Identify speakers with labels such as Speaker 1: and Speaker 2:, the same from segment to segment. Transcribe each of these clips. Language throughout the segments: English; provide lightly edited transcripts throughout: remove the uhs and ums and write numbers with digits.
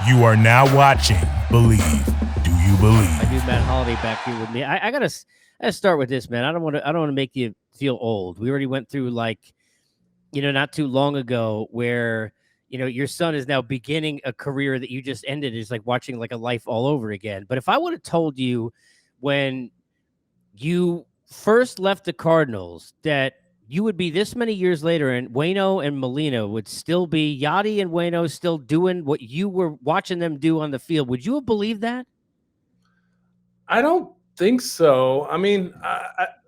Speaker 1: You are now watching Believe. Do you believe?
Speaker 2: I do Matt Holliday back here with me. I gotta start with this, man. I don't want to make you feel old. We already went through not too long ago where your son is now beginning a career that you just ended. Is like watching like a life all over again. But if I would have told you when you first left the Cardinals that you would be this many years later and Waino and Molina would still be, Yadi and Waino still doing what you were watching them do on the field, would you have believed that?
Speaker 3: I don't think so. I mean,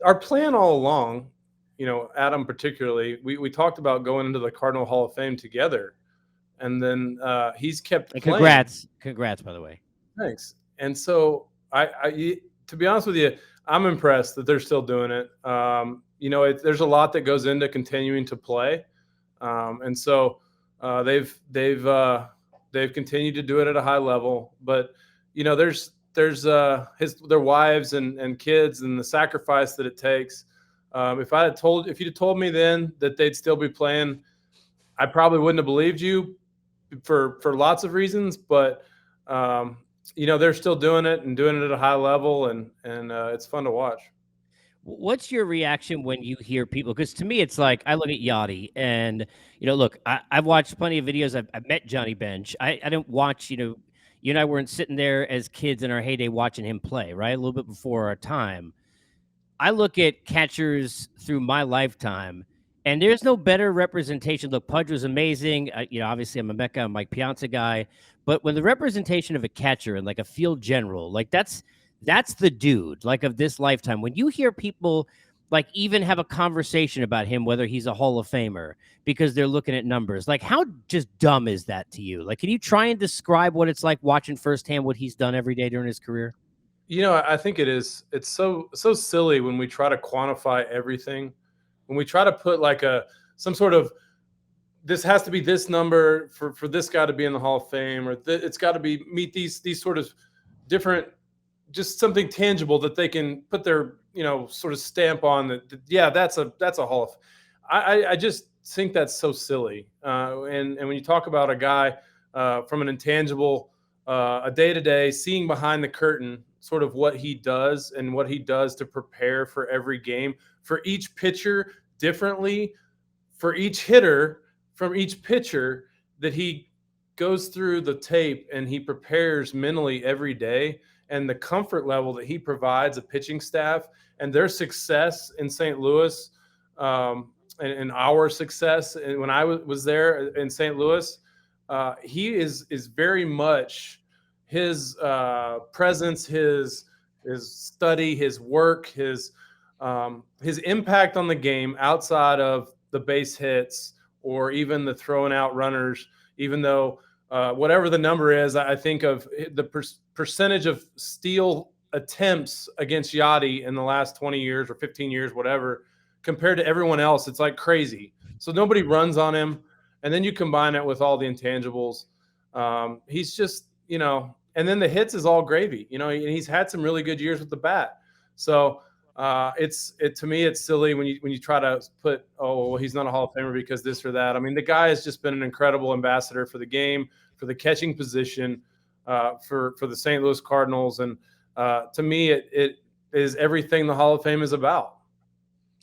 Speaker 3: our plan all along, Adam particularly, we talked about going into the Cardinal Hall of Fame together. And then he's kept playing.
Speaker 2: Congrats, by the way.
Speaker 3: Thanks. And so, to be honest with you, I'm impressed that they're still doing it. There's a lot that goes into continuing to play, and so they've continued to do it at a high level. But there's their wives and kids and the sacrifice that it takes. If you'd told me then that they'd still be playing, I probably wouldn't have believed you for lots of reasons. But they're still doing it and doing it at a high level, and it's fun to watch.
Speaker 2: What's your reaction when you hear people? Because to me, it's like I look at Yachty, and look, I've watched plenty of videos. I've met Johnny Bench. I didn't watch. You and I weren't sitting there as kids in our heyday watching him play, right? A little bit before our time. I look at catchers through my lifetime, and there's no better representation. Look, Pudge was amazing. Obviously, I'm a Mecca, I'm Mike Piazza guy. But when the representation of a catcher and like a field general, like that's the dude, like of this lifetime. When you hear people like even have a conversation about him, whether he's a Hall of Famer, because they're looking at numbers, like how just dumb is that to you? Like, can you try and describe what it's like watching firsthand what he's done every day during his career?
Speaker 3: I think it is. It's so silly when we try to quantify everything. When we try to put like some sort of, this has to be this number for this guy to be in the Hall of Fame, or it's got to meet these sort of different, just something tangible that they can put their sort of stamp on. That's a Hall of. I just think that's so silly. And when you talk about a guy from an intangible, a day-to-day, seeing behind the curtain, sort of what he does and what he does to prepare for every game, for each pitcher differently, for each hitter, from each pitcher, that he goes through the tape and he prepares mentally every day, and the comfort level that he provides a pitching staff and their success in St. Louis, and our success. And when I was there in St. Louis, he is very much his presence, his study, his work, his impact on the game outside of the base hits or even the throwing out runners, even though whatever the number is, I think of the percentage of steal attempts against Yachty in the last 20 years or 15 years, whatever, compared to everyone else, it's like crazy. So nobody runs on him. And then you combine it with all the intangibles. He's just, and then the hits is all gravy, and he's had some really good years with the bat. So to me, it's silly when you try to put, he's not a Hall of Famer because this or that. I mean, the guy has just been an incredible ambassador for the game, for the catching position, for the St. Louis Cardinals. And to me, it is everything the Hall of Fame is about.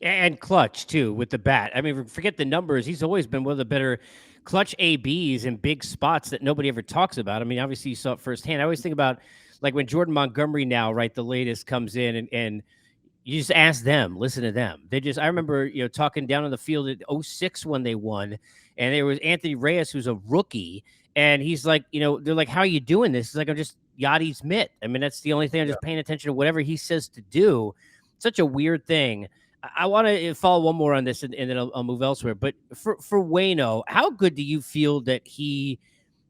Speaker 2: And clutch, too, with the bat. I mean, forget the numbers. He's always been one of the better clutch ABs in big spots that nobody ever talks about. I mean, obviously, you saw it firsthand. I always think about, like, when Jordan Montgomery now, right, the latest, comes in and you just ask them, listen to them. I remember, talking down on the field at 2006 when they won, and there was Anthony Reyes, who's a rookie, and he's like, they're like, how are you doing this? He's like, I'm just Yachty's mitt. I mean, that's the only thing. I'm just paying attention to whatever he says to do. Such a weird thing. I want to follow one more on this, and then I'll move elsewhere. But for Waino, how good do you feel that he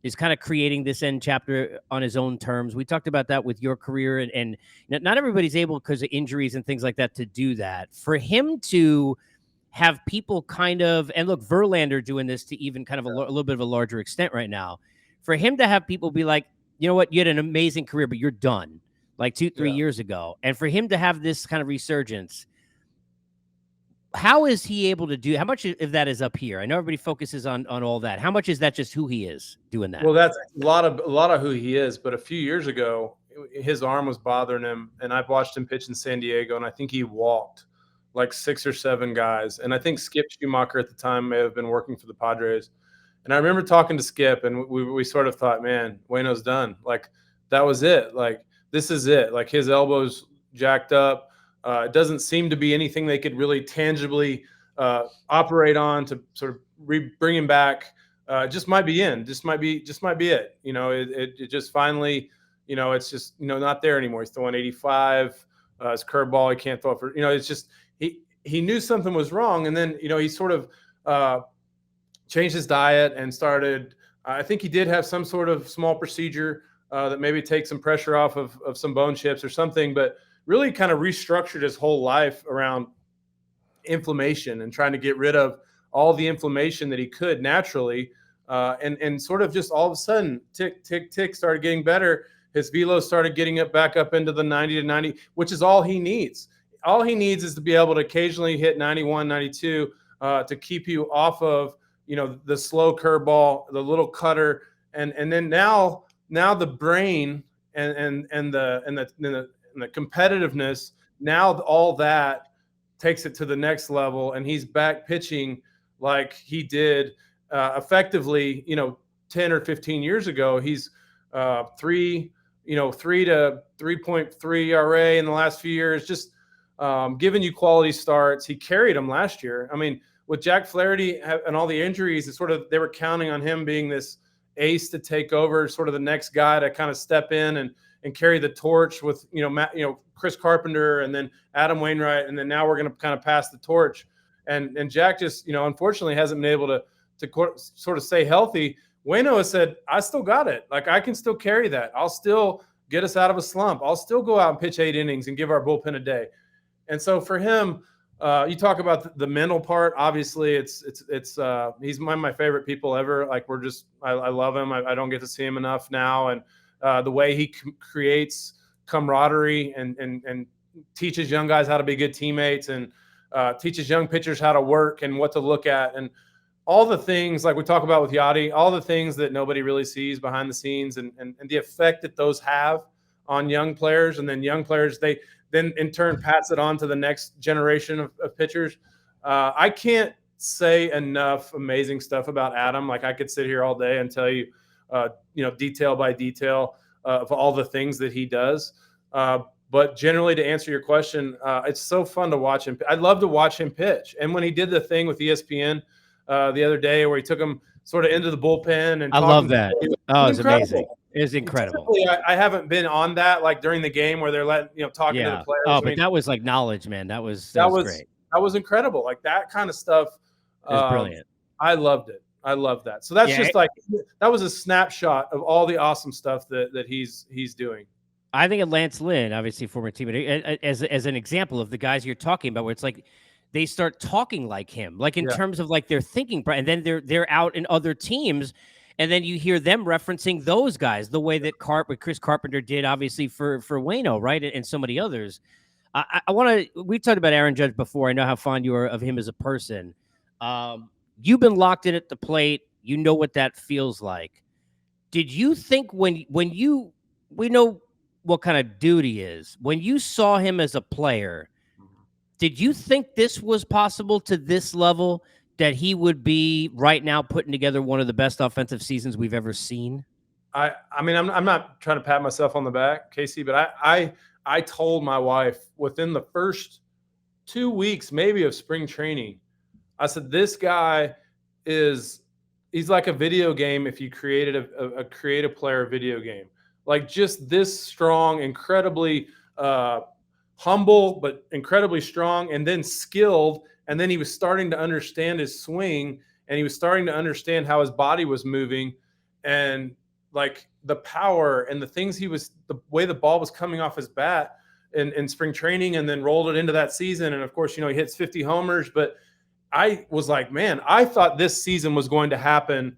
Speaker 2: is kind of creating this end chapter on his own terms? We talked about that with your career, and not everybody's able, because of injuries and things like that, to do that. For him to have people kind of, and look, Verlander doing this to even kind of a little bit of a larger extent right now, for him to have people be like, you know what, you had an amazing career, but you're done, like 2-3 years ago. And for him to have this kind of resurgence, how is he able to do? How much of that is up here? I know everybody focuses on all that. How much is that just who he is doing that?
Speaker 3: Well, that's a lot of who he is. But a few years ago, his arm was bothering him, and I've watched him pitch in San Diego, and I think he walked like 6 or 7 guys. And I think Skip Schumacher at the time may have been working for the Padres. And I remember talking to Skip, and we sort of thought, man, Waino's done. Like, that was it. Like, this is it. Like, his elbow's jacked up. It doesn't seem to be anything they could really tangibly operate on to sort of bring him back. Just might be in. Just might be it. You know, it just finally, you know, it's just, you know, not there anymore. He's throwing 85. His curveball, he can't throw it for, you know, it's just he knew something was wrong, and then, you know, he sort of changed his diet and started. I think he did have some sort of small procedure that maybe takes some pressure off of some bone chips or something, but really kind of restructured his whole life around inflammation and trying to get rid of all the inflammation that he could naturally. And sort of just all of a sudden, tick, tick, tick, started getting better. His velo started getting it back up into the 90 to 90, which is all he needs. All he needs is to be able to occasionally hit 91, 92 to keep you off of, you know, the slow curveball, the little cutter. And then now the brain and the competitiveness, now all that takes it to the next level, and he's back pitching like he did effectively, you know, 10 or 15 years ago. He's 3 to 3.3 ERA in the last few years, just giving you quality starts. He carried them last year. I mean, with Jack Flaherty and all the injuries, it's sort of, they were counting on him being this ace to take over, sort of the next guy to kind of step in and carry the torch with, you know, Matt, you know, Chris Carpenter, and then Adam Wainwright, and then now we're going to kind of pass the torch. And Jack just, you know, unfortunately hasn't been able to sort of stay healthy. Waino has said, I still got it. Like, I can still carry that. I'll still get us out of a slump. I'll still go out and pitch 8 innings and give our bullpen a day. And so for him, you talk about the mental part. Obviously, it's he's one of my favorite people ever. Like, I love him. I don't get to see him enough now. And the way he creates camaraderie and teaches young guys how to be good teammates, and teaches young pitchers how to work and what to look at, and all the things like we talk about with Yadi, all the things that nobody really sees behind the scenes, and the effect that those have on young players. And then young players, they then in turn pass it on to the next generation of pitchers. I can't say enough amazing stuff about Adam. Like, I could sit here all day and tell you, you know, detail by detail of all the things that he does. But generally, to answer your question, it's so fun to watch him. I'd love to watch him pitch. And when he did the thing with ESPN the other day where he took him sort of into the bullpen, and
Speaker 2: I love that. Oh, it's amazing. It's incredible.
Speaker 3: I haven't been on that, like during the game where they're letting, you know, talking to the players.
Speaker 2: Oh, but that was like knowledge, man. That was great.
Speaker 3: That was incredible. Like, that kind of stuff.
Speaker 2: It was brilliant.
Speaker 3: I loved it. I love that. So that's just like, that was a snapshot of all the awesome stuff that he's doing.
Speaker 2: I think of Lance Lynn, obviously former teammate, as an example of the guys you're talking about, where it's like they start talking like him, like in terms of like their thinking, and then they're out in other teams, and then you hear them referencing those guys the way that Chris Carpenter did, obviously for Waino, right, and so many others. I want to. We talked about Aaron Judge before. I know how fond you are of him as a person. You've been locked in at the plate. You know what that feels like. Did you think when we know what kind of dude he is, when you saw him as a player, did you think this was possible to this level, that he would be right now putting together one of the best offensive seasons we've ever seen?
Speaker 3: I mean, I'm not trying to pat myself on the back, Casey, but I told my wife within the first 2 weeks, maybe, of spring training, I said, this guy he's like a video game if you created a creative player video game. Like, just this strong, incredibly humble, but incredibly strong, and then skilled. And then he was starting to understand his swing, and he was starting to understand how his body was moving, and like the power and the things the way the ball was coming off his bat in spring training, and then rolled it into that season. And of course, you know, he hits 50 homers, but I was like, man, I thought this season was going to happen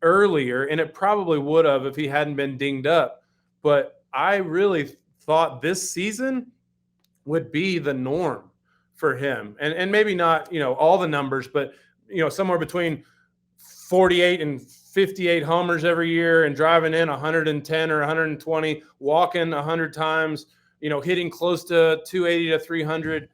Speaker 3: earlier, and it probably would have if he hadn't been dinged up. But I really thought this season would be the norm for him. And maybe not, all the numbers, but, somewhere between 48 and 58 homers every year and driving in 110 or 120, walking 100 times, hitting close to 280 to 300,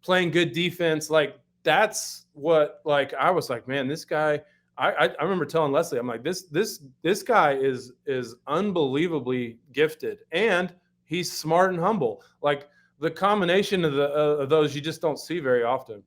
Speaker 3: playing good defense. Like, that's what, like, I was like, man, this guy, I remember telling Leslie, I'm like, this guy is unbelievably gifted, and he's smart and humble. Like, the combination of those you just don't see very often.